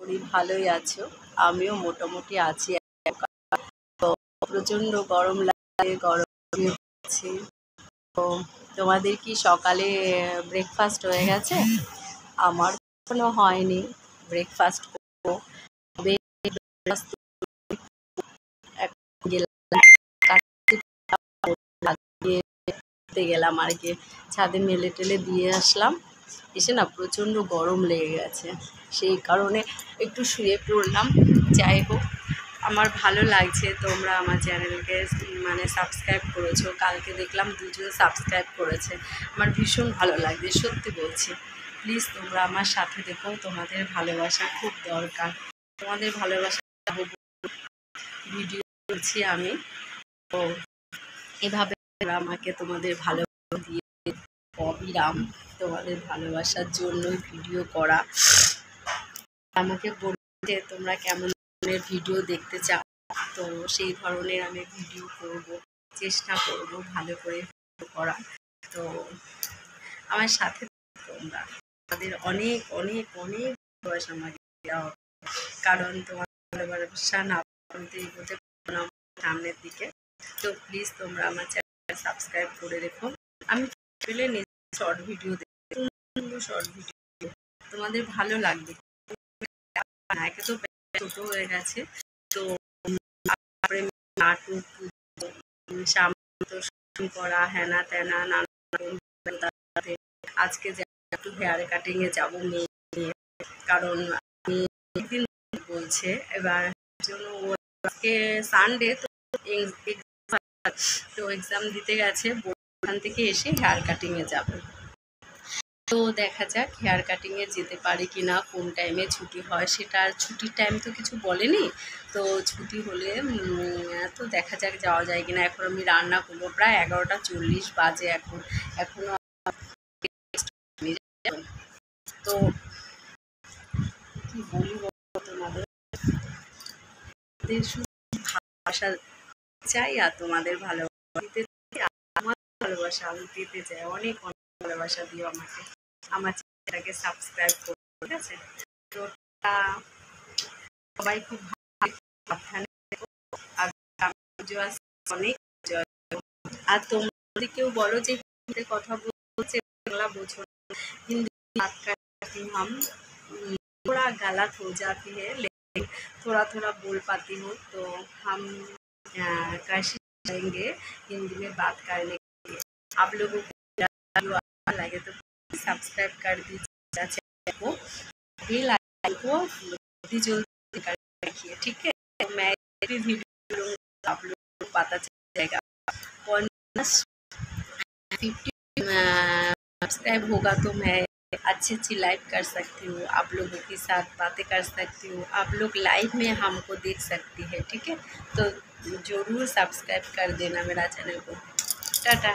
করি ভালোই আছো। আমিও মোটামুটি আছি। তো প্রচণ্ড গরম লাগে, গরম হচ্ছে। তো তোমাদের কি সকালে ব্রেকফাস্ট হয়ে গেছে? আমার এখনো হয়নি, ব্রেকফাস্ট করবো। তবে breakfast এখন গেলাম গেলাম আর কি, ছাদে মেলে টেলে দিয়ে আসলাম। এসে না প্রচণ্ড গরম লেগে গেছে, সেই কারণে একটু শুয়ে পড়লাম। যাই হোক, আমার ভালো লাগছে তোমরা আমার চ্যানেলকে মানে সাবস্ক্রাইব করেছো। কালকে দেখলাম 2 জন সাবস্ক্রাইব করেছে, আমার ভীষণ ভালো লাগছে, সত্যি বলছি। প্লিজ তোমরা আমার সাথে দেখো, তোমাদের ভালোবাসা খুব দরকার। তোমাদের ভালোবাসা ভিডিও করছি আমি। তো এভাবে তোমরা আমাকে তোমাদের ভালোবাসা দিয়ে অবিরাম, তোমাদের ভালোবাসার জন্যই ভিডিও করা। আমাকে বলতে তোমরা কেমন ধরনের ভিডিও দেখতে চাও, তো সেই ধরনের আমি ভিডিও করব, চেষ্টা করব ভালো করে করা। তো আমার সাথে তোমরা তোমাদের অনেক অনেক অনেক ভালোবাসা আমাকে দেওয়া হবে, কারণ তোমার ভালোবাসা না বলতে এগোতে পারবো না সামনের দিকে। তো প্লিজ তোমরা আমার চ্যানেল সাবস্ক্রাইব করে রেখো। আমি শর্ট ভিডিও দেখি, সুন্দর শর্ট ভিডিও তোমাদের ভালো লাগবে। একে তো ছোট হয়ে গেছে, তো নাটক সামনে করা হেনা তেনা নানা। আজকে একটু হেয়ার কাটিং এ যাবো মেয়ে নিয়ে, কারণ আমি একদিন বলছে এবার জন্য আজকে সানডে, তো এক্সাম দিতে গেছে, ওখান থেকে এসে হেয়ার কাটিং এ যাবে। তো দেখা যাক হেয়ার কাটিংয়ে যেতে পারি কি না, কোন টাইমে ছুটি হয় সেটা। আর ছুটির টাইম তো কিছু বলেনি, তো ছুটি হলে তো দেখা যাক যাওয়া যায় কিনা। এখন আমি রান্না করবো, প্রায় 11টা 40 বাজে এখনও তো কি বলি তোমাদের শুধু ভালোবাসা চাই আর তোমাদের ভালোবাসা দিতে চাই। আমার ভালোবাসা আমি পেতে চাই, অনেক অনেক ভালোবাসা দিও আমাকে। আমার চ্যানেলটাকে সাবস্ক্রাইব করো, ঠিক আছে? তো সবাই খুব সাবধানে আর অনেক। আর তোমরা কেউ বলো যে হিন্দিতে কথা বলছে বাংলা বোঝো না, हिंदी बात करती हम थोड़ा गलत हो जाती है, लेकिन थोड़ा थोड़ा बोल पाती हूँ। तो हम कोशिश करेंगे हिंदी में बात करने के लिए। आप लोगों को अच्छा लगे तो सब्सक्राइब कर दीजिए चैनल को, बेल आइकन को जल्दी जल्दी कर रखिए, ठीक है? तो मैं भी वीडियो लूँगा, आप लोगों को पता चल जाएगा। 50 सब्सक्राइब होगा तो मैं अच्छी अच्छी लाइव कर सकती हूँ, आप लोगों के साथ बातें कर सकती हूँ, आप लोग लाइव में हमको देख सकती है, ठीक है? तो ज़रूर सब्सक्राइब कर देना मेरा चैनल को। टाटा।